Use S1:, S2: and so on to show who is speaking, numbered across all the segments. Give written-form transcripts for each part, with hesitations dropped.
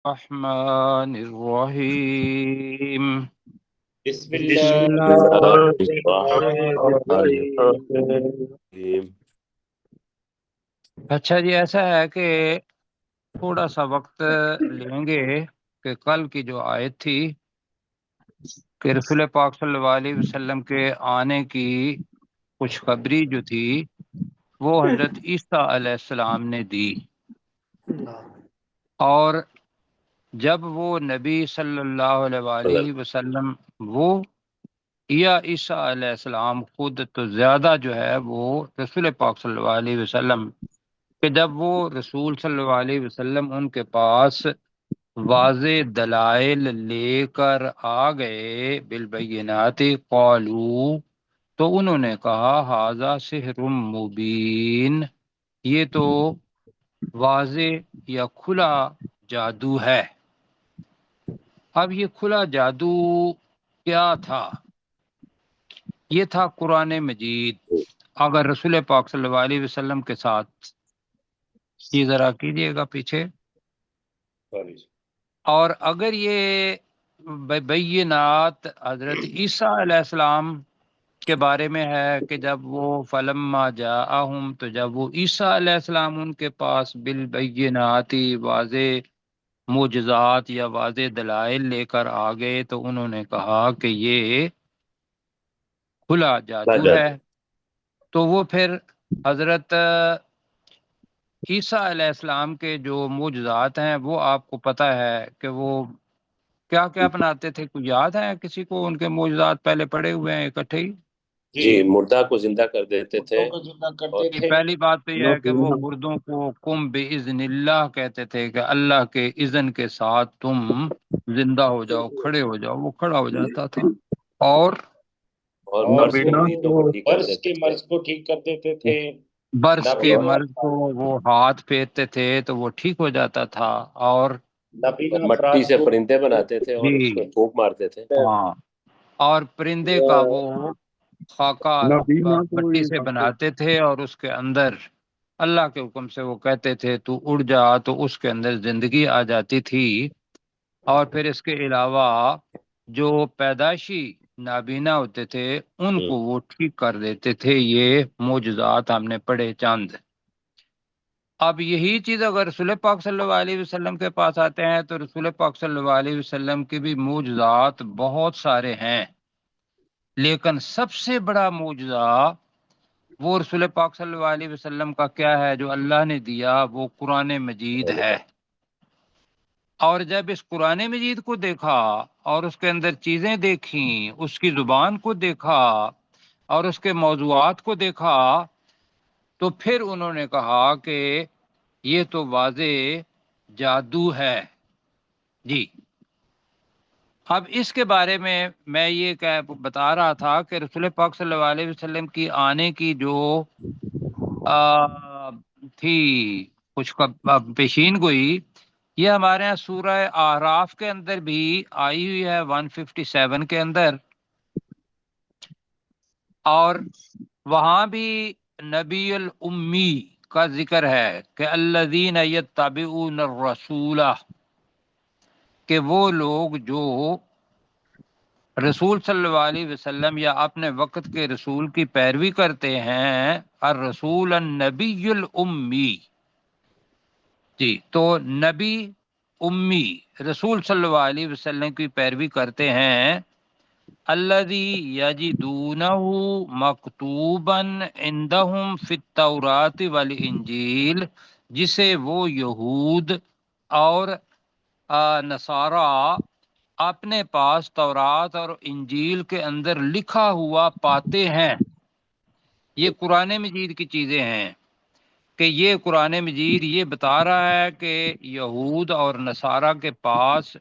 S1: الرحمن الرحیم
S2: بسم
S1: بسم
S2: اللہ
S1: اللہ
S2: الرحمن الرحیم۔
S1: اچھا جی، ایسا ہے کہ تھوڑا سا وقت لیں گے کہ کل کی جو آیت تھی کہ رسول پاک صلی اللہ علیہ وسلم کے آنے کی خوشخبری جو تھی وہ حضرت عیسیٰ علیہ السلام نے دی، اور جب وہ نبی صلی اللہ علیہ وسلم وہ یا عیسیٰ علیہ السلام خود تو زیادہ جو ہے وہ رسول پاک صلی اللہ علیہ وسلم کہ جب وہ رسول صلی اللہ علیہ وسلم ان کے پاس واضح دلائل لے کر آ گئے بالبینات قالو، تو انہوں نے کہا ھذا سحر مبین، یہ تو واضح یا کھلا جادو ہے۔ اب یہ کھلا جادو کیا تھا؟ یہ تھا قرآن مجید۔ اگر رسول پاک صلی اللہ علیہ وسلم کے ساتھ یہ ذرا کیجیے گا پیچھے، اور اگر یہ بینات حضرت عیسیٰ علیہ السلام کے بارے میں ہے کہ جب وہ فلما جاءہم، تو جب وہ عیسیٰ علیہ السلام ان کے پاس بالبینات واضح معجزات یا واضح دلائل لے کر آ گئے، تو انہوں نے کہا کہ یہ کھلا جادو ہے۔ تو وہ پھر حضرت عیسیٰ علیہ السلام کے جو معجزات ہیں وہ آپ کو پتہ ہے کہ وہ کیا کیا بناتے تھے، کوئی یاد ہے کسی کو ان کے معجزات؟ پہلے پڑے ہوئے ہیں اکٹھے ہی۔
S2: جی، مردہ کو زندہ کر دیتے تھے۔
S1: پہلی بات تو یہ ہے کہ وہ مردوں کو قم باذن اللہ کہتے تھے کہ اللہ کے اذن کے ساتھ تم زندہ ہو جاؤ، کھڑے ہو جاؤ، وہ کھڑا ہو جاتا تھا۔ اور
S2: مرض کے مرض کو ٹھیک کر دیتے تھے،
S1: برس کے مرض کو وہ ہاتھ پھیرتے تھے تو وہ ٹھیک ہو جاتا تھا، اور
S2: مٹی سے پرندے بناتے تھے اور اس کو پھونک مارتے تھے۔
S1: ہاں، اور پرندے کا وہ خاکہ مٹی سے بناتے تھے اور اس کے اندر اللہ کے حکم سے وہ کہتے تھے تو اڑ جا، تو اس کے اندر زندگی آ جاتی تھی۔ اور پھر اس کے علاوہ جو پیدائشی نابینا ہوتے تھے ان کو وہ ٹھیک کر دیتے تھے۔ یہ معجزات ہم نے پڑھے چند۔ اب یہی چیز اگر رسول پاک صلی اللہ علیہ وسلم کے پاس آتے ہیں تو رسول پاک صلی اللہ علیہ وسلم کے بھی معجزات بہت سارے ہیں، لیکن سب سے بڑا معجزہ وہ رسول پاک صلی اللہ علیہ وسلم کا کیا ہے جو اللہ نے دیا؟ وہ قرآن مجید ہے۔ اور جب اس قرآن مجید کو دیکھا اور اس کے اندر چیزیں دیکھیں، اس کی زبان کو دیکھا اور اس کے موضوعات کو دیکھا، تو پھر انہوں نے کہا کہ یہ تو واضح جادو ہے۔ جی، اب اس کے بارے میں یہ بتا رہا تھا کہ رسول پاک صلی اللہ علیہ وسلم کی آنے کی جو تھی کچھ پیشین گوئی، یہ ہمارے ہاں سورہ اعراف کے اندر بھی آئی ہوئی ہے 157 کے اندر، اور وہاں بھی نبی الامی کا ذکر ہے کہ الذین یتبعون الرسول، کہ وہ لوگ جو رسول صلی اللہ علیہ وسلم یا اپنے وقت کے رسول کی پیروی کرتے ہیں، الرسول النبی الامی۔ جی، تو نبی امی رسول صلی اللہ علیہ وسلم کی پیروی کرتے ہیں، الذی یجدونہ مکتوبا عندہم فی التوراۃ والانجیل، جسے وہ یہود اور نصارہ اپنے پاس تورات اور انجیل کے اندر لکھا ہوا پاتے ہیں۔ یہ قرآن مجید کی چیزیں ہیں کہ یہ قرآن مجید یہ بتا رہا ہے کہ یہود اور نصارہ کے پاس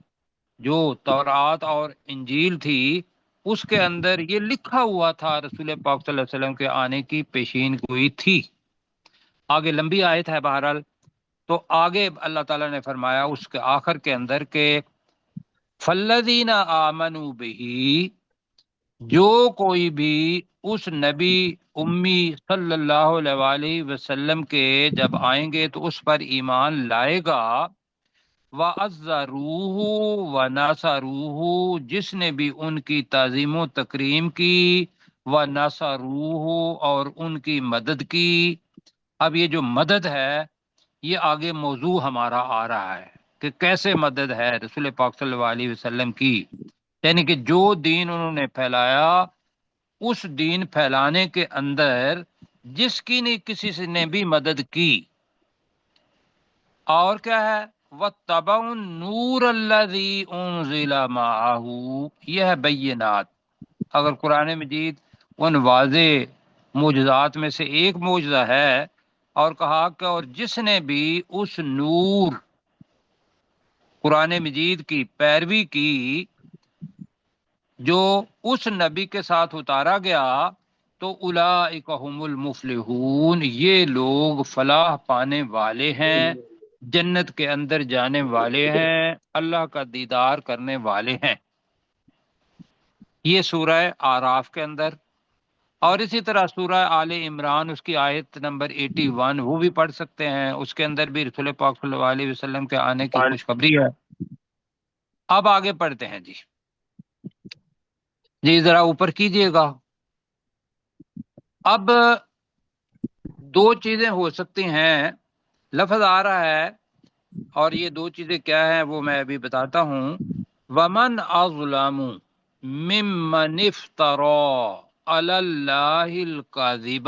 S1: جو تورات اور انجیل تھی اس کے اندر یہ لکھا ہوا تھا، رسول پاک صلی اللہ علیہ وسلم کے آنے کی پیشین گوئی تھی۔ آگے لمبی آیت ہے بہرحال، تو آگے اللہ تعالیٰ نے فرمایا اس کے آخر کے اندر کہ فالذین آمنوا بہ، جو کوئی بھی اس نبی امی صلی اللہ علیہ وسلم کے جب آئیں گے تو اس پر ایمان لائے گا، وَعَزَّرُوهُ وَنَصَرُوهُ، جس نے بھی ان کی تعظیم و تکریم کی، وَنَصَرُوهُ اور ان کی مدد کی۔ اب یہ جو مدد ہے یہ آگے موضوع ہمارا آ رہا ہے کہ کیسے مدد ہے رسول پاک صلی اللہ علیہ وسلم کی، یعنی کہ جو دین انہوں نے پھیلایا اس دین پھیلانے کے اندر جس کی نہیں کسی سے نے بھی مدد کی، اور کیا ہے وَاتَّبَعُوا النُّورَ الَّذِي أُنزِلَ مَعَهُ، یہ ہے بینات۔ اگر قرآن مجید ان واضح معجزات میں سے ایک معجزہ ہے، اور کہا کہ اور جس نے بھی اس نور قرآن مجید کی پیروی کی جو اس نبی کے ساتھ اتارا گیا، تو اولئک هم المفلحون، یہ لوگ فلاح پانے والے ہیں، جنت کے اندر جانے والے ہیں، اللہ کا دیدار کرنے والے ہیں۔ یہ سورہ آراف کے اندر، اور اسی طرح سورہ آل عمران اس کی آیت نمبر 81 وہ بھی پڑھ سکتے ہیں، اس کے اندر بھی رسول پاک صلی اللہ علیہ وسلم کے آنے کی خوشخبری ہے۔ اب آگے پڑھتے ہیں جی ذرا اوپر کیجئے گا۔ اب دو چیزیں ہو سکتی ہیں، لفظ آ رہا ہے اور یہ دو چیزیں کیا ہیں وہ میں ابھی بتاتا ہوں۔ وَمَنْ أَظْلَمُ مِمَّنِ افْتَرَى عَلَى اللَّهِ الْكَذِبَ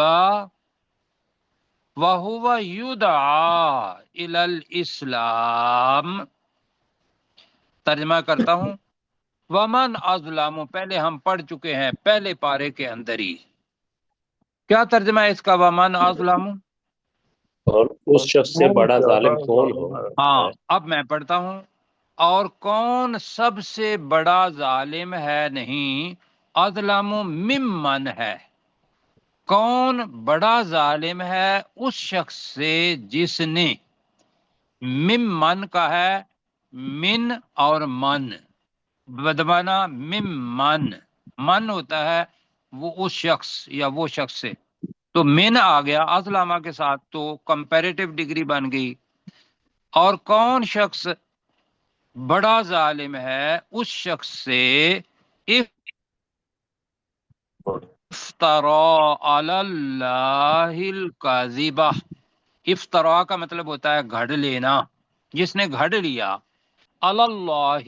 S1: وَهُوَ يُدْعَى إِلَى الْإِسْلَامِ۔ ترجمہ کرتا ہوں، وَمَنْ أَظْلَمُ پہلے ہم پڑھ چکے ہیں پہلے پارے کے اندر ہی۔ کیا ترجمہ ہے اس کا؟ وَمَنْ أَظْلَمُ،
S2: اور اس شخص سے بڑا ظالم کون ہو؟
S1: ہاں اب میں پڑھتا ہوں، اور کون سب سے بڑا ظالم ہے نہیں، اظلم ممن ہے، کون بڑا ظالم ہے اس شخص سے جس نے، ممن کا ہے من اور من، بدمانا ممن، من ہوتا ہے وہ اس شخص یا وہ شخص سے، تو من آ گیا اظلامہ کے ساتھ تو کمپیریٹیو ڈگری بن گئی۔ اور کون شخص بڑا ظالم ہے اس شخص سے افترا علی اللہ الکاذبہ، افطرا کا مطلب ہوتا ہے گھڑ لینا، جس نے گھڑ لیا علی اللہ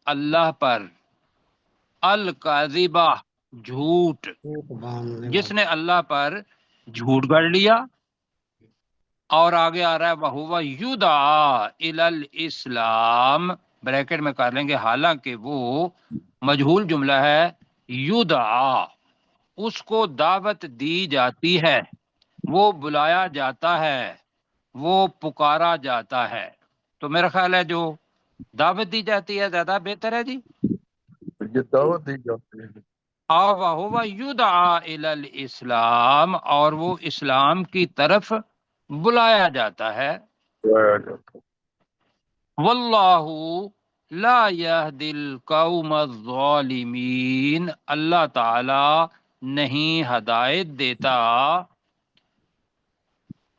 S1: اللہ پر، الکاذبہ جھوٹ، جس نے اللہ پر جھوٹ گھڑ لیا۔ اور آگے آ رہا ہے وَهُوَ يُدْعَى إِلَى الْإِسْلَامِ، بریکٹ میں کر لیں گے حالانکہ وہ مجہول جملہ ہے، یدعا اس کو دعوت دی جاتی ہے، وہ بلایا جاتا ہے، وہ پکارا جاتا ہے۔ تو میرا خیال ہے جو دعوت دی جاتی ہے زیادہ بہتر ہے جی،
S3: یہ دعوت دی جاتی ہے۔
S1: وَهُوَ يُدْعَى إِلَى الْإِسْلَامِ، اور وہ اسلام کی طرف بلایا جاتا ہے۔ واللہ لا يهدي القوم الظالمین، اللہ تعالی نہیں ہدایت دیتا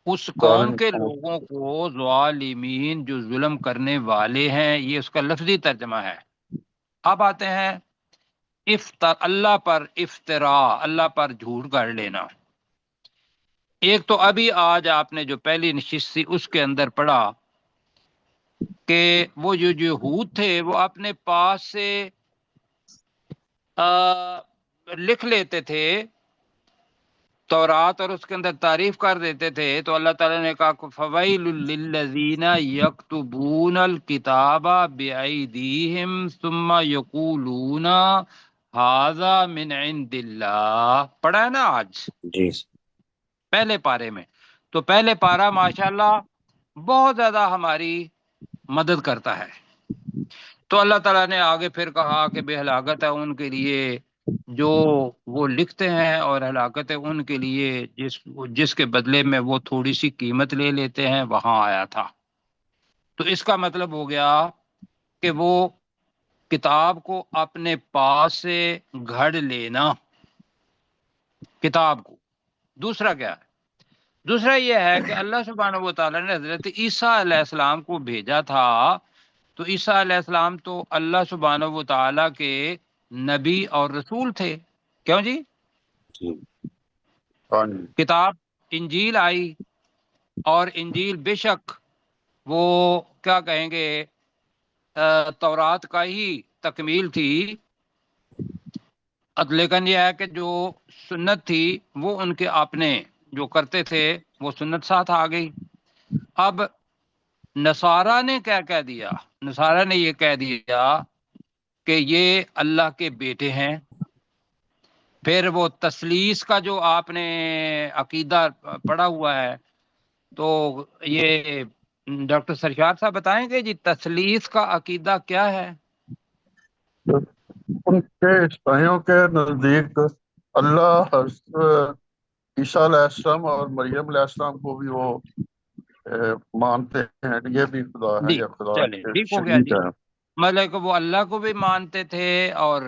S1: اس قوم کے لوگوں کو، ظالمین جو ظلم کرنے والے ہیں، یہ اس کا لفظی ترجمہ ہے۔ اب آتے ہیں اللہ پر افطرا، اللہ پر جھوٹ گھڑ لینا۔ ایک تو ابھی آج آپ نے جو پہلی نشست تھی اس کے اندر پڑھا کہ وہ جو یہود تھے وہ اپنے پاس سے لکھ لیتے تھے تورات اور اس کے اندر تعریف کر دیتے تھے، تو اللہ تعالیٰ نے کہا فَوَيْلٌ لِّلَّذِينَ يَكْتُبُونَ الْكِتَابَ بِأَيْدِيهِمْ ثُمَّ يَقُولُونَ هَذَا مِنْ عِنْدِ اللَّهِ، پڑھا ہے نا آج
S2: جی
S1: پہلے پارے میں؟ تو پہلے پارا ماشاءاللہ بہت زیادہ ہماری مدد کرتا ہے۔ تو اللہ تعالیٰ نے آگے پھر کہا کہ بے ہلاکت ہے ان کے لیے جو وہ لکھتے ہیں، اور ہلاکت ہے ان کے لیے جس کے بدلے میں وہ تھوڑی سی قیمت لے لیتے ہیں، وہاں آیا تھا۔ تو اس کا مطلب ہو گیا کہ وہ کتاب کو اپنے پاس سے گھڑ لینا، کتاب کو۔ دوسرا کیا ہے؟ دوسرا یہ ہے کہ اللہ سبحانہ و تعالیٰ نے حضرت عیسیٰ علیہ السلام کو بھیجا تھا تو عیسیٰ علیہ السلام تو اللہ سبحانہ و تعالیٰ کے نبی اور رسول تھے، کیوں جی؟
S3: ہاں جی
S1: کتاب انجیل آئی، اور انجیل بے شک وہ کیا کہیں گے تورات کا ہی تکمیل تھی، لیکن یہ ہے کہ جو سنت تھی وہ ان کے اپنے جو کرتے تھے وہ سنت ساتھ آ گئی۔ اب نصارہ نے کیا کہہ دیا؟ نصارہ نے یہ کہہ دیا کہ یہ اللہ کے بیٹے ہیں۔ پھر وہ تثلیث کا جو آپ نے عقیدہ پڑھا ہوا ہے، تو یہ ڈاکٹر سرشار صاحب بتائیں گے جی تثلیث کا عقیدہ کیا ہے؟
S3: ان کے عیسائیوں کے نزدیک اللہ عیسیٰ علیہ السلام اور مریم علیہ السلام کو بھی وہ مانتے ہیں، یہ بھی خدا ہے
S1: جی
S3: یا خدا
S1: چلیں
S3: کے
S1: ٹھیک ہو گیا
S3: شریک
S1: جی،
S3: ہے۔
S1: مطلب کہ وہ اللہ کو بھی مانتے تھے، اور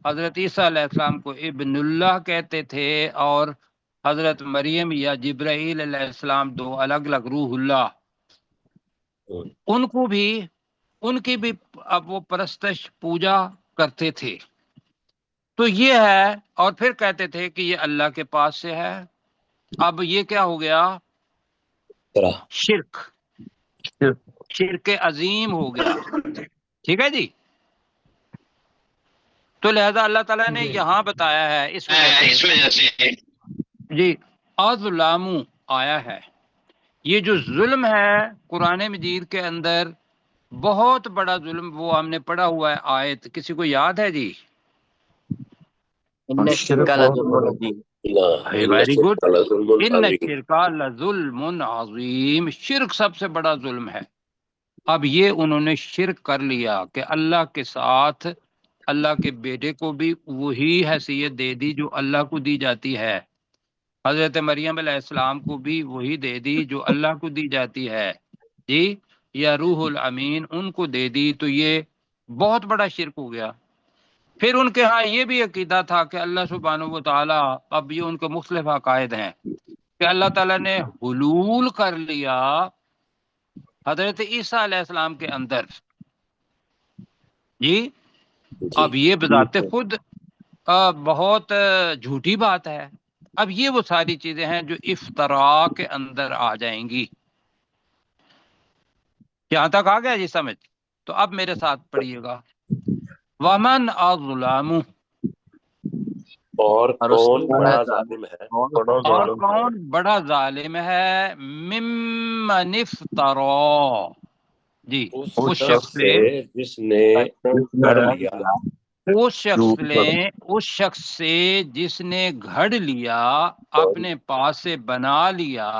S1: حضرت عیسیٰ علیہ السلام کو ابن اللہ کہتے تھے، اور حضرت مریم یا جبرائیل علیہ السلام دو الگ الگ روح اللہ، ان کو بھی ان کی بھی اب وہ پرستش پوجا کرتے تھے۔ تو یہ ہے، اور پھر کہتے تھے کہ یہ اللہ کے پاس سے ہے۔ اب یہ کیا ہو گیا؟ شرک، شرک عظیم ہو گیا، ٹھیک ہے جی۔ تو لہذا اللہ تعالیٰ نے یہاں بتایا ہے اس وجہ سے جی اظلم آیا ہے۔ یہ جو ظلم ہے قرآن مجید کے اندر بہت بڑا ظلم، وہ ہم نے پڑھا ہوا ہے آیت، کسی کو یاد ہے جی؟ ویری گڈ، ان الشرک لظلم عظیم، شرک سب سے بڑا ظلم ہے۔ اب یہ انہوں نے شرک کر لیا کہ اللہ کے ساتھ اللہ کے بیٹے کو بھی وہی حیثیت دے دی جو اللہ کو دی جاتی ہے، حضرت مریم علیہ السلام کو بھی وہی دے دی جو اللہ کو دی جاتی ہے جی، یا روح الامین ان کو دے دی، تو یہ بہت بڑا شرک ہو گیا۔ پھر ان کے ہاں یہ بھی عقیدہ تھا کہ اللہ سبحانہ و تعالیٰ، اب یہ ان کے مختلف عقائد ہیں کہ اللہ تعالیٰ نے حلول کر لیا حضرت عیسیٰ علیہ السلام کے اندر جی۔ اب یہ بذات خود بہت جھوٹی بات ہے۔ اب یہ وہ ساری چیزیں ہیں جو افتراء کے اندر آ جائیں گی۔ یہاں تک آ گیا جی سمجھ؟ تو اب میرے ساتھ پڑھیے گا، ومن اظلم،
S2: اور کون بڑا ظالم ہے،
S1: اور کون بڑا ظالم ہے، ممن افترا، جی اس شخص سے،
S2: جس نے گھڑ لیا،
S1: اس شخص سے جس نے گھڑ لیا، اپنے پاس سے بنا لیا،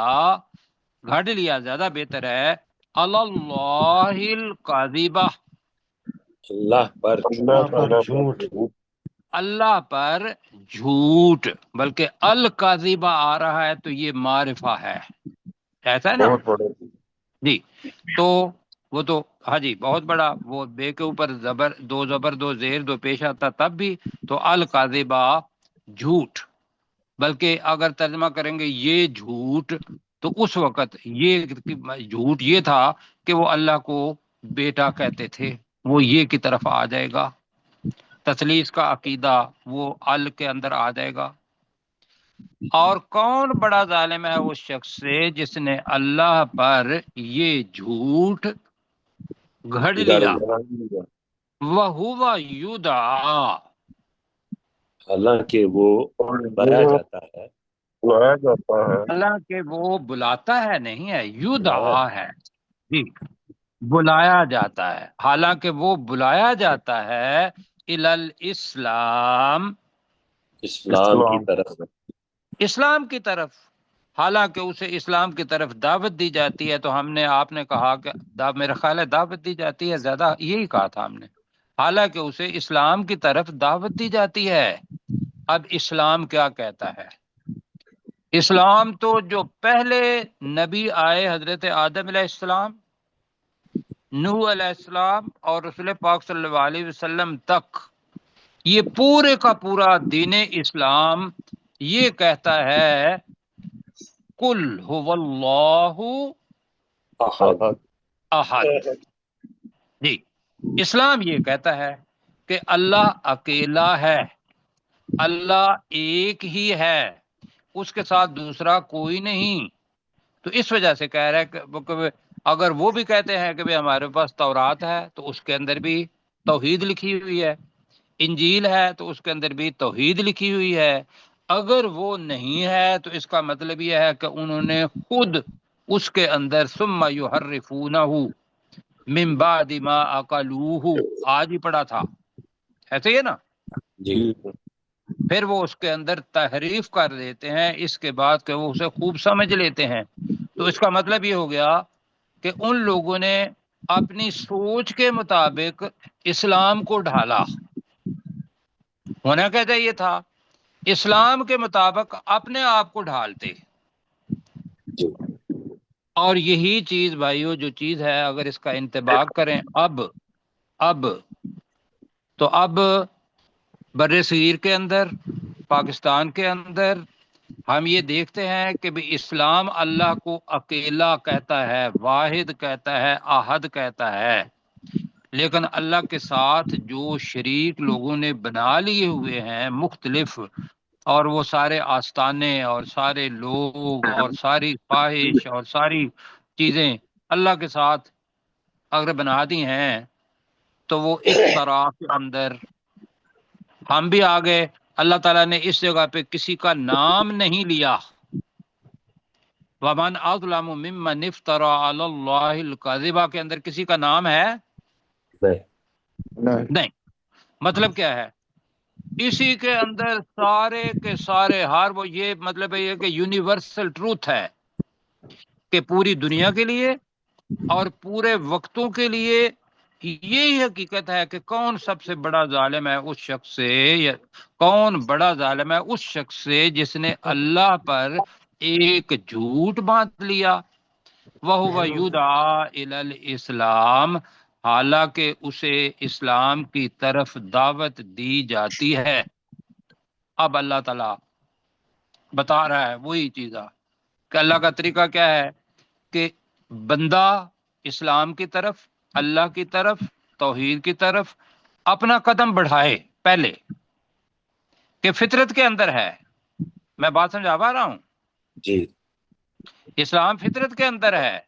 S1: گھڑ لیا زیادہ بہتر ہے، اللہ القاذبہ،
S2: اللہ پر
S4: جھوٹ،
S1: اللہ پر جھوٹ، بلکہ القاذبہ آ رہا ہے تو یہ معرفہ ہے، ایسا ہے نا جی۔ تو وہ تو ہاں جی بہت بڑا، وہ بے کے اوپر زبر دو زیر دو پیش آتا تب بھی، تو القاذبہ جھوٹ، بلکہ اگر ترجمہ کریں گے یہ جھوٹ، تو اس وقت یہ جھوٹ یہ تھا کہ وہ اللہ کو بیٹا کہتے تھے، وہ یہ کی طرف آ جائے گا، تثلیث کا عقیدہ وہ ال کے اندر آ جائے گا۔ اور کون بڑا ظالم ہے اس شخص سے جس نے اللہ پر یہ جھوٹ گھڑ لیا، وَهُوَ يُدْعَىٰ،
S2: حالانکہ وہ بلایا جاتا ہے،
S1: حالانکہ وہ بلاتا ہے نہیں ہے، یدعا ہے جی، بلایا جاتا ہے، حالانکہ وہ بلایا جاتا ہے الی الاسلام،
S2: اسلام کی طرف،
S1: اسلام کی طرف، حالانکہ اسے اسلام کی طرف دعوت دی جاتی ہے۔ تو ہم نے آپ نے کہا کہ میرا خیال ہے دعوت دی جاتی ہے، زیادہ یہی کہا تھا ہم نے، حالانکہ اسے اسلام کی طرف دعوت دی جاتی ہے۔ اب اسلام کیا کہتا ہے؟ اسلام تو جو پہلے نبی آئے حضرت آدم علیہ السلام، نوح علیہ السلام اور رسول پاک صلی اللہ علیہ وسلم تک، یہ پورے کا پورا دین اسلام یہ کہتا ہے قل هو اللہ احد، جی اسلام یہ کہتا ہے کہ اللہ اکیلا ہے، اللہ ایک ہی ہے، اس کے ساتھ دوسرا کوئی نہیں۔ تو اس وجہ سے کہہ رہا ہے کہ اگر وہ بھی کہتے ہیں کہ بھئی ہمارے پاس تورات ہے تو اس کے اندر بھی توحید لکھی ہوئی ہے، انجیل ہے تو اس کے اندر بھی توحید لکھی ہوئی ہے، اگر وہ نہیں ہے تو اس کا مطلب یہ ہے کہ انہوں نے خود اس کے اندر ثم یحرفونہ من بعد ما عقلوہ، آج ہی پڑھا تھا، ایسے ہی ہے نا،
S2: جی
S1: پھر وہ اس کے اندر تحریف کر دیتے ہیں اس کے بعد کہ وہ اسے خوب سمجھ لیتے ہیں۔ تو اس کا مطلب یہ ہو گیا کہ ان لوگوں نے اپنی سوچ کے مطابق اسلام کو ڈھالا، ہونا کیا چاہیے تھا اسلام کے مطابق اپنے آپ کو ڈھالتے۔
S2: جی
S1: اور یہی چیز بھائیو جو چیز ہے، اگر اس کا انتباہ کریں اب تو اب بر صغیر کے اندر، پاکستان کے اندر ہم یہ دیکھتے ہیں کہ بھی اسلام اللہ کو اکیلا کہتا ہے، واحد کہتا ہے، احد کہتا ہے، لیکن اللہ کے ساتھ جو شریک لوگوں نے بنا لیے ہوئے ہیں مختلف، اور وہ سارے آستانے اور سارے لوگ اور ساری خواہش اور ساری چیزیں اللہ کے ساتھ اگر بنا دی ہیں، تو وہ اس طرح کے اندر ہم بھی آ گئے۔ اللہ تعالیٰ نے اس جگہ پہ کسی کا نام نہیں لیا، وَمَنْ أَظْلَمُ مِمَّنِ افْتَرَىٰ عَلَى اللَّهِ الْكَذِبَ کے اندر کسی کا نام ہے نہیں۔ مطلب کیا ہے، اسی کے اندر سارے کے سارے ہر وہ، یہ مطلب ہے یہ کہ یونیورسل ٹروتھ ہے کہ پوری دنیا کے لیے اور پورے وقتوں کے لیے یہی حقیقت ہے کہ کون سب سے بڑا ظالم ہے اس شخص سے، یا کون بڑا ظالم ہے اس شخص سے جس نے اللہ پر ایک جھوٹ باندھ لیا، وَهُوَ يُدْعَىٰ إِلَى الْإِسْلَامِ، حالانکہ اسے اسلام کی طرف دعوت دی جاتی ہے۔ اب اللہ تعالیٰ بتا رہا ہے وہی چیزاں کہ اللہ کا طریقہ کیا ہے کہ بندہ اسلام کی طرف، اللہ کی طرف، توحید کی طرف اپنا قدم بڑھائے پہلے، کہ فطرت کے اندر ہے۔ میں بات سمجھا پا رہا ہوں؟
S2: جی
S1: اسلام فطرت کے اندر ہے،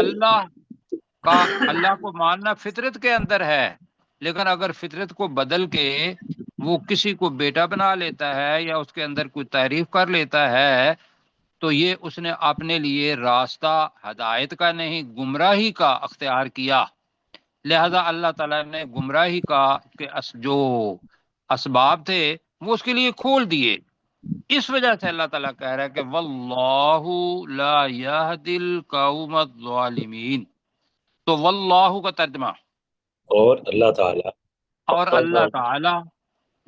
S1: اللہ کو ماننا فطرت کے اندر ہے، لیکن اگر فطرت کو بدل کے وہ کسی کو بیٹا بنا لیتا ہے یا اس کے اندر کوئی تعریف کر لیتا ہے، تو یہ اس نے اپنے لیے راستہ ہدایت کا نہیں گمراہی کا اختیار کیا۔ لہذا اللہ تعالیٰ نے گمراہی کا کہ جو اسباب تھے وہ اس کے لیے کھول دیے۔ اس وجہ سے اللہ تعالیٰ کہہ رہا ہے کہ واللہ لا یہدی القوم الظالمین۔ تو واللہ کا ترجمہ،
S2: اور اللہ تعالیٰ
S1: اور اللہ تعالیٰ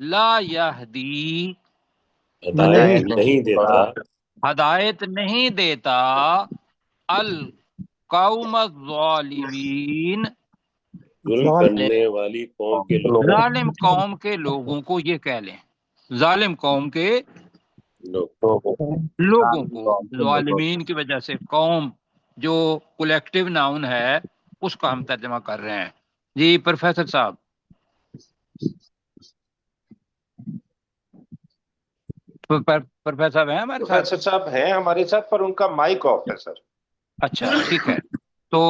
S1: لا یہدی
S2: ہدایت نہیں دیتا
S1: ہدایت نہیں دیتا القوم الظالمین،
S2: ظلم کرنے والی قوم کے لوگ،
S1: ظالم قوم کے لوگوں کو، یہ کہہ لیں ظالم قوم کے لوگوں کو، ظالمین کی وجہ سے قوم جو کولیکٹیو ناؤن ہے اس کا ہم ترجمہ کر رہے ہیں۔ جی پروفیسر صاحب، پروفیسر صاحب ہیں ہمارے ساتھ؟
S4: پروفیسر صاحب ہیں ہمارے ساتھ پر ان کا مائک آف ہے سر۔
S1: اچھا ٹھیک ہے، تو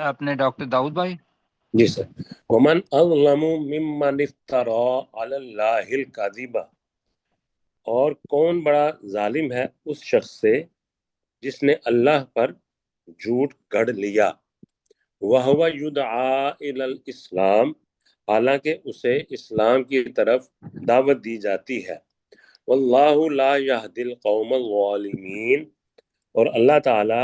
S1: اپنے ڈاکٹر داؤد بھائی۔
S2: جی سر، ومن اظلم ممن افترى علی اللہ الکذب، اور کون بڑا ظالم ہے اس شخص سے جس نے اللہ پر جھوٹ گھڑ لیا، وَهُوَ يُدْعَىٰ إِلَى الْإِسْلَامِ، حالانکہ اسے اسلام کی طرف دعوت دی جاتی ہے، وَاللَّهُ لَا يَهْدِي الْقَوْمَ الظَّالِمِينَ، اور اللہ تعالی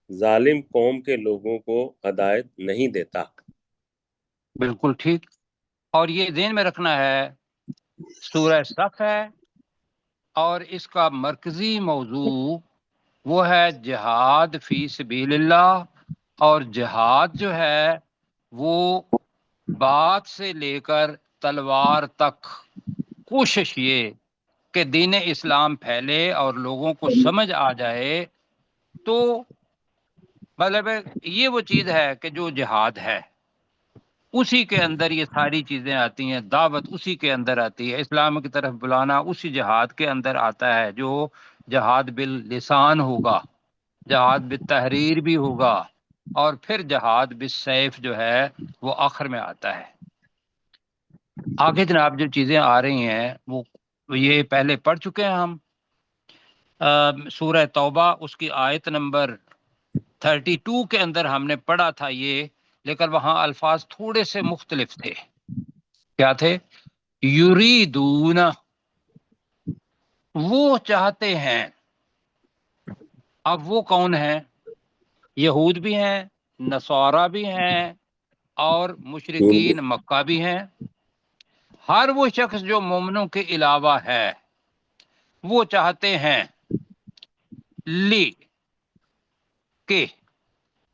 S2: ظالم قوم کے لوگوں کو ہدایت نہیں دیتا۔
S1: بالکل ٹھیک، اور یہ ذہن میں رکھنا ہے سورہ صف ہے، اور اس کا مرکزی موضوع وہ ہے جہاد فی سبیل اللہ، اور جہاد جو ہے وہ بات سے لے کر تلوار تک کوشش یہ کہ دین اسلام پھیلے اور لوگوں کو سمجھ آ جائے۔ تو مطلب یہ وہ چیز ہے کہ جو جہاد ہے، اسی کے اندر یہ ساری چیزیں آتی ہیں، دعوت اسی کے اندر آتی ہے، اسلام کی طرف بلانا اسی جہاد کے اندر آتا ہے، جو جہاد باللسان ہوگا، جہاد بالتحریر بھی ہوگا، اور پھر جہاد بالسیف جو ہے وہ آخر میں آتا ہے۔ آگے جناب جو چیزیں آ رہی ہیں وہ یہ پہلے پڑھ چکے ہیں ہم، سورہ توبہ اس کی آیت نمبر 32 کے اندر ہم نے پڑھا تھا یہ، لیکن وہاں الفاظ تھوڑے سے مختلف تھے۔ کیا تھے؟ یریدون، وہ چاہتے ہیں۔ اب وہ کون ہیں؟ یہود بھی ہیں، نصارہ بھی ہیں، اور مشرکین مکہ بھی ہیں۔ ہر وہ شخص جو مومنوں کے علاوہ ہے وہ چاہتے ہیں لی کہ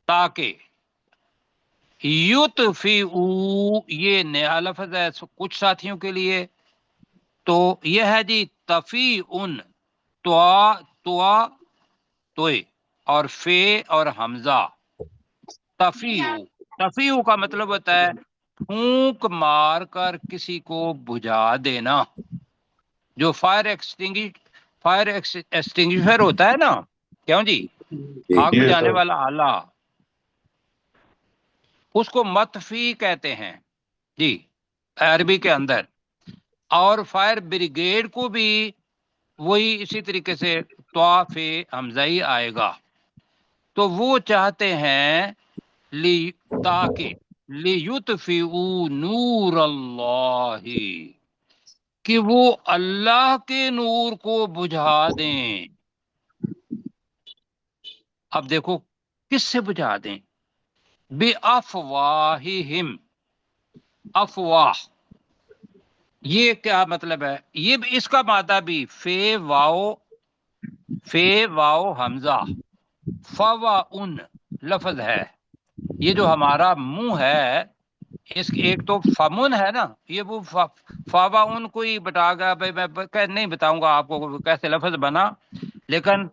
S1: تاکہ یطفئو، یہ نیا لفظ ہے کچھ ساتھیوں کے لیے، تو یہ ہے جی تفیعن، توا توئے اور فے اور حمزہ، تفیعو کا مطلب ہوتا ہے پھونک مار کر کسی کو بجھا دینا، جو فائر ایکسٹنگوشر ہوتا ہے نا، کیوں جی، آگ بجھانے والا آلہ، اس کو مطفی کہتے ہیں جی عربی کے اندر، اور فائر بریگیڈ کو بھی وہی اسی طریقے سے طواف حمزہ آئے گا۔ تو وہ چاہتے ہیں تاکہ لیطفئو نور اللہ، کہ وہ اللہ کے نور کو بجھا دیں۔ اب دیکھو کس سے بجھا دیں؟ بِأَفْوَاهِهِمْ، افواہ یہ کیا مطلب ہے؟ یہ اس کا مادہ بھی فے واو حمزہ فوا ان لفظ ہے۔ یہ جو ہمارا منہ ہے، اس ایک تو فمن ہے نا، یہ وہ فاوا ان کو ہی بتا گا، بھائی میں نہیں بتاؤں گا آپ کو کیسے لفظ بنا، لیکن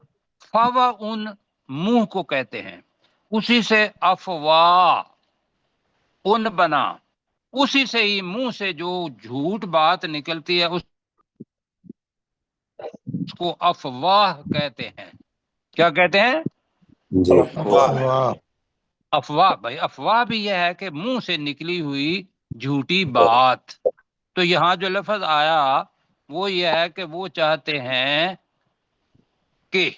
S1: فاوا ان منہ کو کہتے ہیں، اسی سے افواہ ان بنا، اسی سے ہی منہ سے جو جھوٹ بات نکلتی ہے اس کو افواہ کہتے ہیں۔ کیا کہتے ہیں؟ افواہ۔ بھائی افواہ بھی یہ ہے کہ منہ سے نکلی ہوئی جھوٹی بات۔ تو یہاں جو لفظ آیا وہ یہ ہے کہ وہ چاہتے ہیں کہ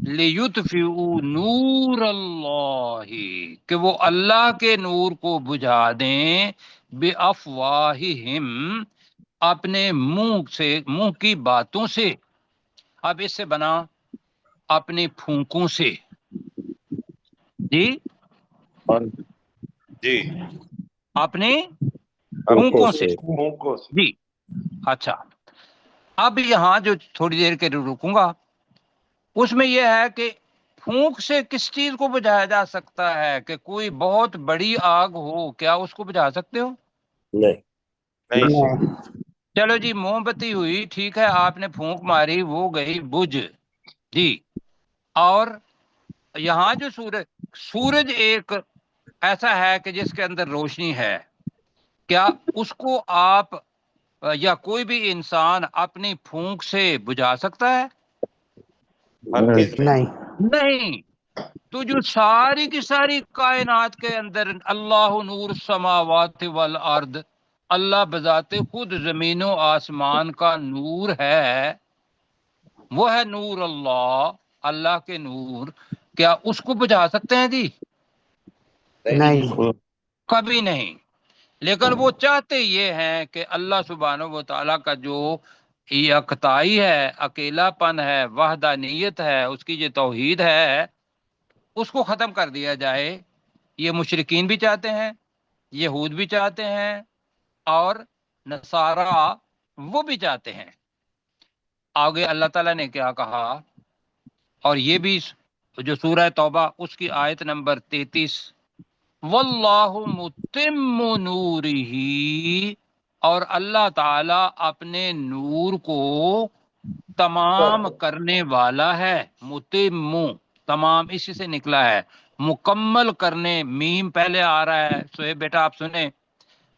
S1: لیطفئو نور اللہ، کہ وہ اللہ کے نور کو بجھا دیں، بافواہہم، اپنے منہ کی باتوں سے۔ اب اس سے بنا اپنی پھونکوں سے، جی
S4: جی
S1: اپنے پھونکوں سے،
S4: پھونکوں سے۔
S1: جی اچھا۔ اب یہاں جو تھوڑی دیر کے رکوں گا اس میں یہ ہے کہ پھونک سے کس چیز کو بجھایا جا سکتا ہے؟ کہ کوئی بہت بڑی آگ ہو، کیا اس کو بجھا سکتے ہو؟
S4: نہیں۔
S1: چلو جی موم بتی ہوئی، ٹھیک ہے، آپ نے پھونک ماری، وہ گئی بجھ جی۔ اور یہاں جو سورج ایک ایسا ہے کہ جس کے اندر روشنی ہے، کیا اس کو آپ یا کوئی بھی انسان اپنی پھونک سے بجھا سکتا ہے؟ نہیں۔ تو جو ساری کی ساری کائنات کے اندر اللہ نور السماوات والارض، اللہ بذات خود زمین و آسمان کا نور ہے، وہ ہے نور اللہ، اللہ کے نور، کیا اس کو بجھا سکتے ہیں جی؟
S5: نہیں،
S1: کبھی نہیں۔ لیکن وہ چاہتے یہ ہیں کہ اللہ سبحانہ و تعالیٰ کا جو یکتائی ہے، اکیلا پن ہے، وحدانیت ہے، اس کی جو توحید ہے، اس کو ختم کر دیا جائے۔ یہ مشرکین بھی چاہتے ہیں، یہود بھی چاہتے ہیں، اور نصارہ وہ بھی چاہتے ہیں۔ آگے اللہ تعالیٰ نے کیا کہا، اور یہ بھی جو سورہ توبہ اس کی آیت نمبر 33، واللہ متم نورہ، اور اللہ تعالیٰ اپنے نور کو تمام کرنے والا ہے۔ متم، تمام اسی سے نکلا ہے، مکمل کرنے، میم پہلے آ رہا ہے۔ سہیب بیٹا آپ سنیں،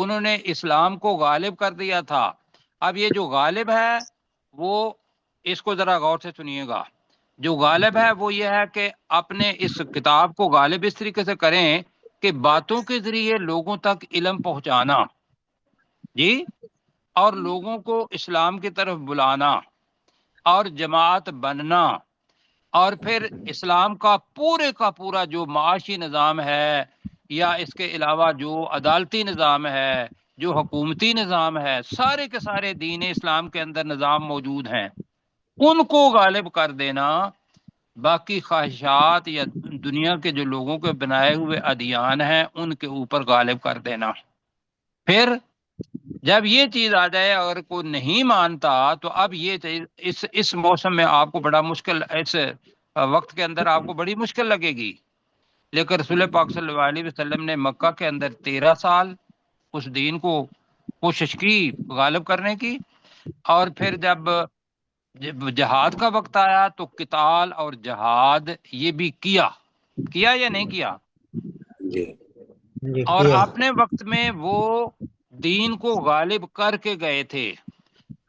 S1: انہوں نے اسلام کو غالب کر دیا تھا۔ اب یہ جو غالب ہے وہ اس کو ذرا غور سے سنیے گا، جو غالب ہے وہ یہ ہے کہ اپنے اس کتاب کو غالب اس طریقے سے کریں کہ باتوں کے ذریعے لوگوں تک علم پہنچانا، جی، اور لوگوں کو اسلام کی طرف بلانا اور جماعت بننا، اور پھر اسلام کا پورا جو معاشی نظام ہے یا اس کے علاوہ جو عدالتی نظام ہے، جو حکومتی نظام ہے، سارے کے سارے دین اسلام کے اندر نظام موجود ہیں، ان کو غالب کر دینا، باقی خواہشات یا دنیا کے جو لوگوں کے بنائے ہوئے ادیان ہیں ان کے اوپر غالب کر دینا۔ پھر جب یہ چیز آ جائے اگر کوئی نہیں مانتا تو اب یہ چیز اس موسم میں آپ کو بڑا مشکل، اس وقت کے اندر آپ کو بڑی مشکل لگے گی، لیکن رسول پاک صلی اللہ علیہ وسلم نے مکہ کے اندر 13 سال اس دین کو کوشش کی غالب کرنے کی، اور پھر جب جہاد کا وقت آیا تو قتال اور جہاد یہ بھی کیا یا نہیں کیا؟ اور اپنے وقت میں وہ دین کو غالب کر کے گئے تھے۔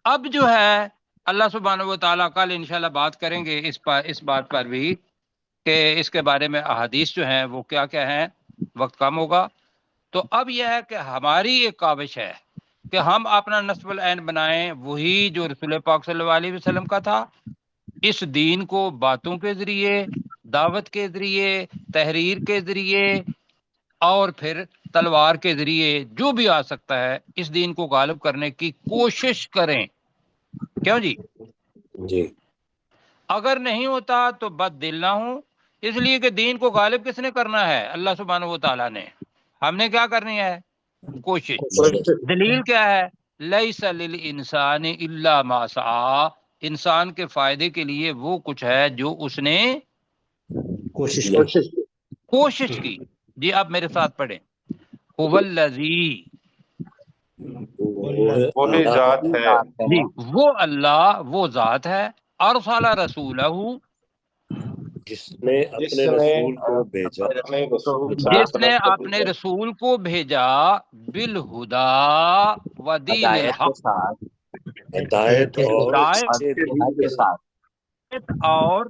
S1: اب جو ہے اللہ سبحانہ و تعالیٰ کل انشاءاللہ بات کریں گے اس بات پر بھی کہ اس کے بارے میں احادیث جو ہیں وہ کیا کیا ہیں، وقت کم ہوگا۔ تو اب یہ ہے کہ ہماری ایک کاوش ہے کہ ہم اپنا نسب العین بنائیں وہی جو رسول پاک صلی اللہ علیہ وسلم کا تھا، اس دین کو باتوں کے ذریعے، دعوت کے ذریعے، تحریر کے ذریعے اور پھر تلوار کے ذریعے جو بھی آ سکتا ہے اس دین کو غالب کرنے کی کوشش کریں۔ کیوں جی؟
S2: جی
S1: اگر نہیں ہوتا تو بد دل نہ ہوں، اس لیے کہ دین کو غالب کس نے کرنا ہے؟ اللہ سبحانہ و تعالیٰ نے۔ ہم نے کیا کرنی ہے؟ کوشش۔ دلیل کیا ہے؟ لیس للانسان الا ما سعی، انسان کے فائدے کے لیے وہ کچھ ہے جو اس نے کوشش کی۔ جی اب میرے ساتھ پڑھیں، هو الذی،
S4: وہی ذات ہے،
S1: جی وہ اللہ، وہ ذات ہے، ارسل رسولہ،
S2: جس نے اپنے رسول کو بھیجا،
S1: جس نے اپنے رسول کو بھیجا، بالہدا و دین الحق،
S2: ہدایت اور
S1: ہدایت
S2: سچے دین کے ساتھ،
S1: اور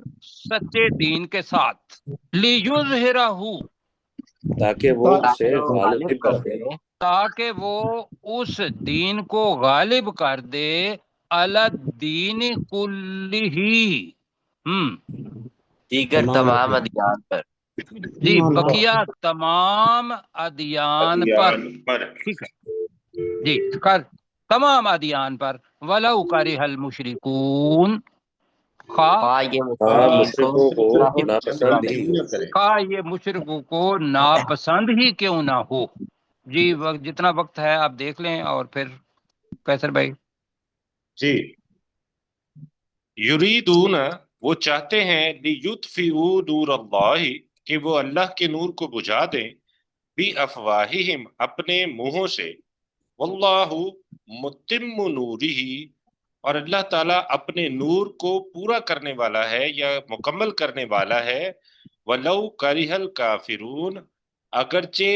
S1: سچے دین کے ساتھ، لیظہرہ،
S2: تاکہ وہ اسے غالب کر دے،
S1: تاکہ وہ اس دین کو غالب کر دے، علی الدین کلہ،
S6: دیگر تمام ادیان پر،
S1: جی بقیہ تمام ادیان پر، ٹھیک ہے جی، تمام ادیان پر، ولو کرہ المشرکون،
S6: خواہ یہ
S2: مشرکوں کو ناپسند ہی ہو،
S1: خواہ یہ مشرکوں کو ناپسند ہی کیوں نہ ہو۔ جی جتنا وقت ہے آپ دیکھ لیں، اور پھر قیصر بھائی۔
S4: جی، یریدون، وہ چاہتے ہیں، لیطفئوا نور اللہ، کہ وہ اللہ کے نور کو بجھا دیں، بافواہہم، اپنے منہوں سے، واللہ متم نورہ، اور اللہ تعالیٰ اپنے نور کو پورا کرنے والا ہے یا مکمل کرنے والا ہے، ولو کرہ الکافرون، اگرچہ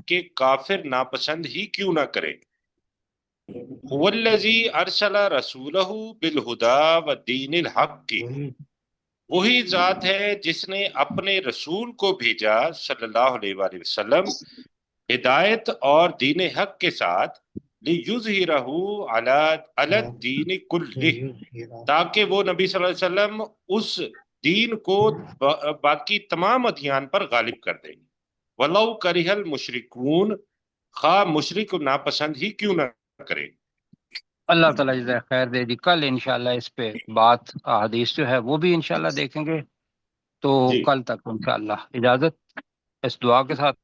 S4: کہ کافر ناپسند ہی کیوں نہ کرے۔ هو الذی ارسل رسولہ بالہدی والدین الحق، وہی ذات ہے جس نے اپنے رسول کو بھیجا صلی اللہ علیہ وآلہ وسلم ہدایت اور دین حق کے ساتھ، لیظہرہ علی الدین کلہ، تاکہ وہ نبی صلی اللہ علیہ وسلم اس دین کو باقی تمام ادیان پر غالب کر دیں، ولو کرہ المشرکون، خواہ مشرک ناپسند ہی کیوں نہ کرے۔
S1: اللہ تعالیٰ جزائے خیر دے جی، کل انشاءاللہ اس پہ بات احادیث جو ہے وہ بھی انشاءاللہ دیکھیں گے۔ تو کل تک انشاءاللہ اجازت، اس دعا کے ساتھ۔